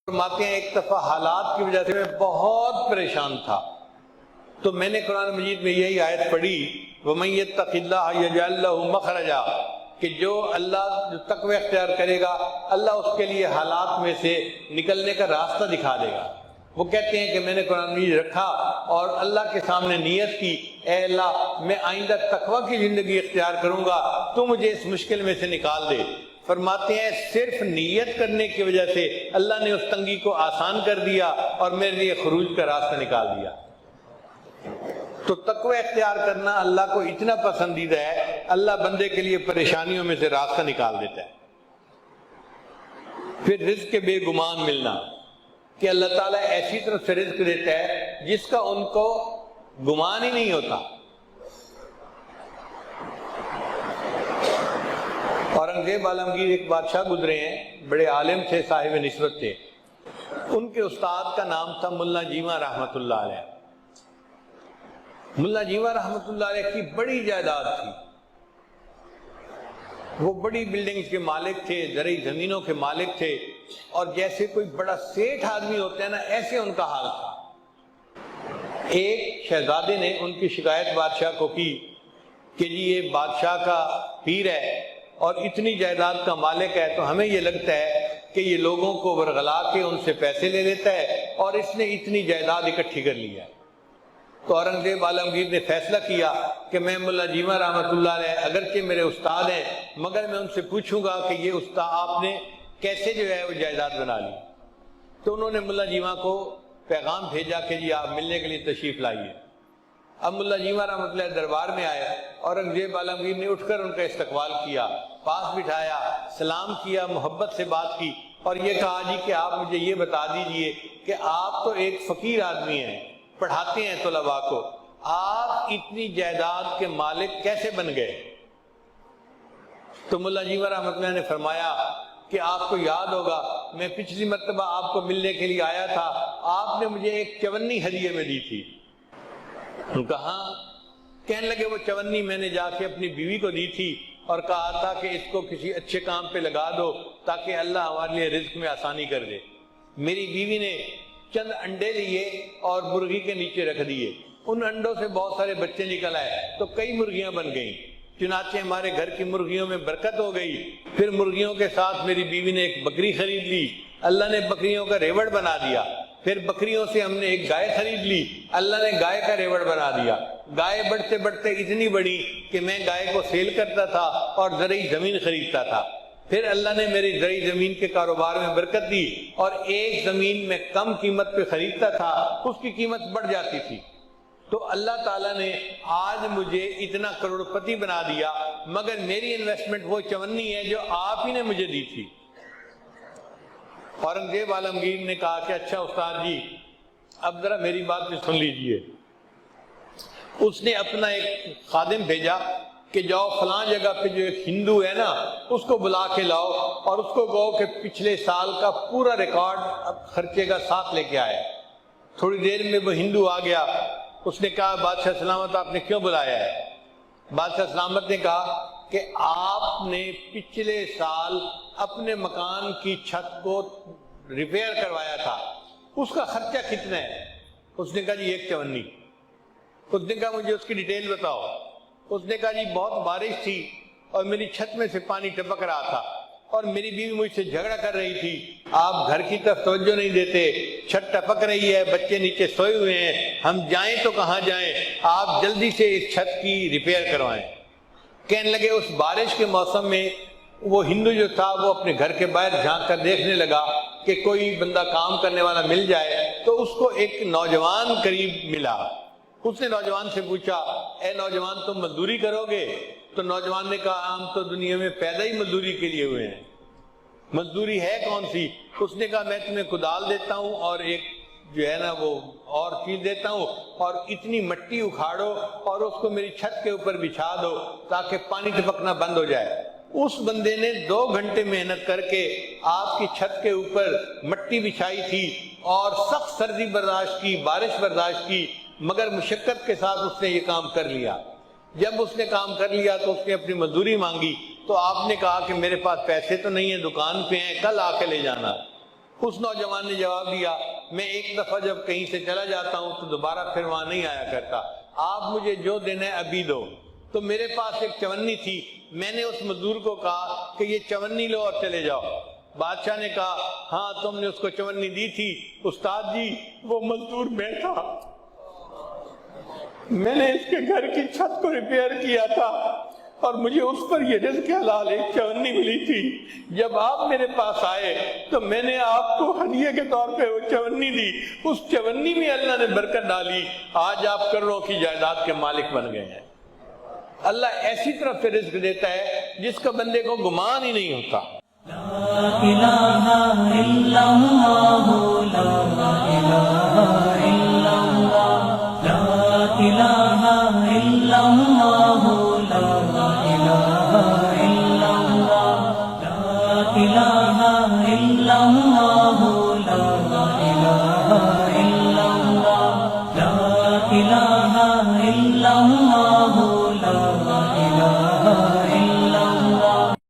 فرماتے ہیں ایک دفعہ حالات کی وجہ سے میں بہت پریشان تھا، تو میں نے قرآن مجید میں یہی آیت پڑھی وَمَن يَتَّقِ اللَّهَ يَجْعَل لَّهُ مَخْرَجًا، کہ جو تقوی اختیار کرے گا اللہ اس کے لیے حالات میں سے نکلنے کا راستہ دکھا دے گا۔ وہ کہتے ہیں کہ میں نے قرآن مجید رکھا اور اللہ کے سامنے نیت کی، اے اللہ میں آئندہ تقوی کی زندگی اختیار کروں گا، تو مجھے اس مشکل میں سے نکال دے۔ فرماتے ہیں صرف نیت کرنے کی وجہ سے اللہ نے اس تنگی کو آسان کر دیا اور میرے لیے خروج کا راستہ نکال دیا۔ تو تقوی اختیار کرنا اللہ کو اتنا پسندیدہ ہے، اللہ بندے کے لیے پریشانیوں میں سے راستہ نکال دیتا ہے۔ پھر رزق کے بے گمان ملنا، کہ اللہ تعالیٰ ایسی طرف سے رزق دیتا ہے جس کا ان کو گمان ہی نہیں ہوتا۔ اورنگزیب عالمگیر ایک بادشاہ گزرے ہیں، بڑے عالم تھے، صاحب نسبت تھے۔ ان کے استاد کا نام تھا ملا جیواں رحمۃ اللہ علیہ۔ ملا جیواں رحمۃ اللہ علیہ کی بڑی جائیداد تھی، وہ بڑی بلڈنگز کے مالک تھے، زرعی زمینوں کے مالک تھے، اور جیسے کوئی بڑا سیٹھ آدمی ہوتا ہے نا، ایسے ان کا حال تھا۔ ایک شہزادے نے ان کی شکایت بادشاہ کو کی کہ جی یہ بادشاہ کا پیر ہے اور اتنی جائیداد کا مالک ہے، تو ہمیں یہ لگتا ہے کہ یہ لوگوں کو ورغلا کے ان سے پیسے لے لیتا ہے اور اس نے اتنی جائیداد اکٹھی کر لی ہے۔ تو اورنگزیب عالمگیر نے فیصلہ کیا کہ میں ملا جیواں رحمۃ اللہ علیہ اگرچہ میرے استاد ہیں، مگر میں ان سے پوچھوں گا کہ یہ استاد آپ نے کیسے جو ہے وہ جائیداد بنا لی۔ تو انہوں نے ملا جیواں کو پیغام بھیجا کہ جی آپ ملنے کے لیے تشریف لائیے۔ اب ملا جیواں رحمۃ اللہ دربار میں آئے، اورنگزیب عالمگیر نے اٹھ کر ان کا استقبال کیا، پاس بٹھایا، سلام کیا، محبت سے بات کی، اور یہ کہا جی کہ آپ مجھے یہ بتا دیجئے کہ آپ تو ایک فقیر آدمی ہیں، پڑھاتے ہیں طلباء کو، آپ اتنی جائیداد کے مالک کیسے بن گئے؟ تو ملا جیواں رحمۃ اللہ نے فرمایا کہ آپ کو یاد ہوگا میں پچھلی مرتبہ آپ کو ملنے کے لیے آیا تھا، آپ نے مجھے ایک چونی ہدیے میں دی تھی۔ کہا، کہنے لگے وہ چونی میں نے جا کے اپنی بیوی کو دی تھی اور کہا تھا کہ اس کو کسی اچھے کام پہ لگا دو تاکہ اللہ ہمارے لیے رزق میں آسانی کر دے۔ میری بیوی نے چند انڈے لیے اور مرغی کے نیچے رکھ دیے، ان انڈوں سے بہت سارے بچے نکل آئے تو کئی مرغیاں بن گئیں، چنانچہ ہمارے گھر کی مرغیوں میں برکت ہو گئی۔ پھر مرغیوں کے ساتھ میری بیوی نے ایک بکری خرید لی، اللہ نے بکریوں کا ریوڑ بنا دیا۔ پھر بکریوں سے ہم نے ایک گائے خرید لی، اللہ نے گائے کا ریوڑ بنا دیا۔ گائے بڑھتے بڑھتے اتنی بڑی کہ میں گائے کو سیل کرتا تھا اور زرعی زمین خریدتا تھا۔ پھر اللہ نے میری زرعی زمین کے کاروبار میں برکت دی، اور ایک زمین میں کم قیمت پہ خریدتا تھا، اس کی قیمت بڑھ جاتی تھی۔ تو اللہ تعالیٰ نے آج مجھے اتنا کروڑپتی بنا دیا، مگر میری انویسٹمنٹ وہ چونی ہے جو آپ ہی نے مجھے دی تھی۔ اورنگزیب عالمگیر نے کہا کہ اچھا استاد جی اب ذرا میری بات بھی سن لیجئے۔ اس نے اپنا ایک خادم بھیجا کہ جاؤ فلاں جگہ پہ جو ایک ہندو ہے نا اس کو بلا کے لاؤ اور اس کو کہو کہ پچھلے سال کا پورا ریکارڈ خرچے کا ساتھ لے کے آئے۔ تھوڑی دیر میں وہ ہندو آ گیا، اس نے کہا بادشاہ سلامت آپ نے کیوں بلایا ہے؟ بادشاہ سلامت نے کہا کہ آپ نے پچھلے سال اپنے مکان کی چھت کو ریپیئر کروایا تھا، اس کا خرچہ کتنا ہے؟ اس نے کہا جی ایک چونی۔ اس نے کہا مجھے اس کی ڈیٹیل بتاؤ۔ اس نے کہا جی بہت بارش تھی اور میری چھت میں سے پانی ٹپک رہا تھا اور میری بیوی مجھ سے جھگڑا کر رہی تھی، آپ گھر کی طرف توجہ نہیں دیتے، چھت ٹپک رہی ہے، بچے نیچے سوئے ہوئے ہیں، ہم جائیں تو کہاں جائیں، آپ جلدی سے اس چھت کی ریپیئر کروائیں۔ کہنے لگے اس بارش کے موسم میں وہ ہندو جو تھا وہ اپنے گھر کے باہر جھانک کر دیکھنے لگا کہ کوئی بندہ کام کرنے والا مل جائے، تو اس کو ایک نوجوان قریب ملا۔ اس نے نوجوان سے پوچھا اے نوجوان تم مزدوری کرو گے؟ تو نوجوان نے کہا ہم تو دنیا میں پیدا ہی مزدوری کے لیے ہوئے ہیں، مزدوری ہے کون سی؟ اس نے کہا میں تمہیں کدال دیتا ہوں اور ایک جو ہے نا وہ اور چیز دیتا ہوں، اور اتنی مٹی اکھاڑو اور اس کو میری چھت کے اوپر بچھا دو تاکہ پانی ٹپکنا بند ہو جائے۔ اس بندے نے 2 گھنٹے محنت کر کے آپ کی چھت کے اوپر مٹی بچھائی تھی اور سخت سردی برداشت کی، بارش برداشت کی، مگر مشقت کے ساتھ اس نے یہ کام کر لیا۔ جب اس نے کام کر لیا تو اس نے اپنی مزدوری مانگی، تو آپ نے کہا کہ میرے پاس پیسے تو نہیں ہیں، دکان پہ ہیں، کل آ کے لے جانا۔ اس نوجوان نے جواب دیا میں ایک دفعہ جب کہیں سے چلا جاتا ہوں تو دوبارہ پھر وہاں نہیں آیا کرتا، آپ مجھے جو دینا ہے ابھی دو۔ تو میرے پاس ایک چونی تھی، میں نے اس مزدور کو کہا کہ یہ چونی لو اور چلے جاؤ۔ بادشاہ نے کہا ہاں تم نے اس کو چونی دی تھی استاد جی، وہ مزدور میں تھا، میں نے اس کے گھر کی چھت کو ریپیئر کیا تھا اور مجھے اس پر یہ رزق حلال ایک چونی ملی تھی، جب آپ میرے پاس آئے تو میں نے آپ کو ہدیے کے طور پہ وہ چونی دی، اس چونی میں اللہ نے برکت ڈالی، آج آپ کروڑوں کی جائیداد کے مالک بن گئے ہیں۔ اللہ ایسی طرف سے رزق دیتا ہے جس کا بندے کو گمان ہی نہیں ہوتا۔ لا الہ الا اللہ، لا الہ الا اللہ، لا الہ الا اللہ، لا الہ الا اللہ، لا الہ الا اللہ، لا الہ الا اللہ، لا الہ الا اللہ۔